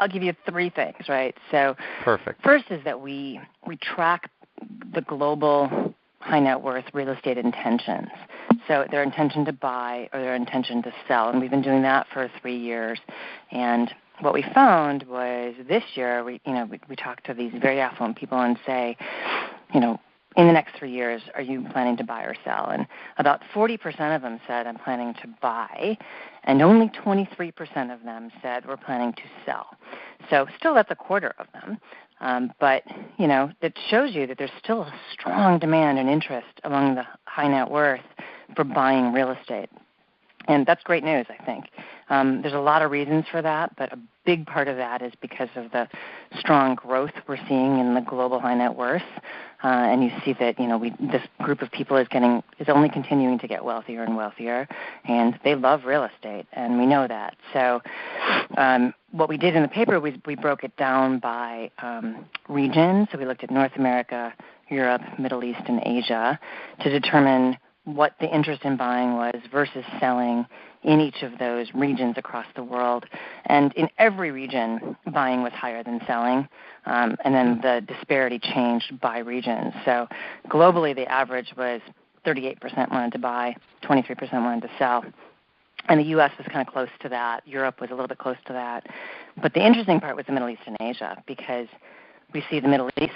I'll give you three things, right? So perfect. First is that we track the global high net worth real estate intentions. So their intention to buy or their intention to sell. And we've been doing that for 3 years. And what we found was this year, we talked to these very affluent people and say, in the next 3 years, are you planning to buy or sell? And about 40% of them said, I'm planning to buy, and only 23% of them said, we're planning to sell. So still, that's a quarter of them. But that shows you that there's still a strong demand and interest among the high net worth for buying real estate. And that's great news, I think. There's a lot of reasons for that, but a big part of that is because of the strong growth we're seeing in the global high net worth. And you see that, this group of people is only continuing to get wealthier and wealthier, and they love real estate, and we know that. So what we did in the paper was we broke it down by region. So we looked at North America, Europe, Middle East, and Asia to determine what the interest in buying was versus selling in each of those regions across the world. And in every region, buying was higher than selling, and then the disparity changed by region. So globally, the average was 38% wanted to buy, 23% wanted to sell. And the U.S. was kind of close to that. Europe was a little bit close to that. But the interesting part was the Middle East and Asia, because we see the Middle East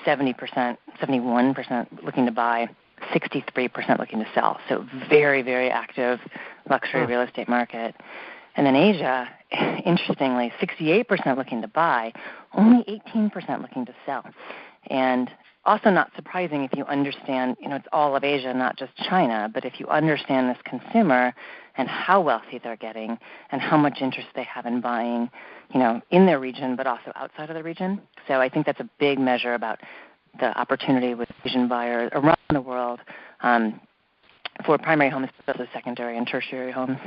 70%, 71% looking to buy, 63% looking to sell. So very, very active luxury real estate market. And then Asia, interestingly, 68% looking to buy, only 18% looking to sell. And also not surprising if you understand, it's all of Asia, not just China, but if you understand this consumer and how wealthy they're getting and how much interest they have in buying, in their region, but also outside of the region. So I think that's a big measure about the opportunity with Asian buyers around the world for primary homes, but also secondary and tertiary homes.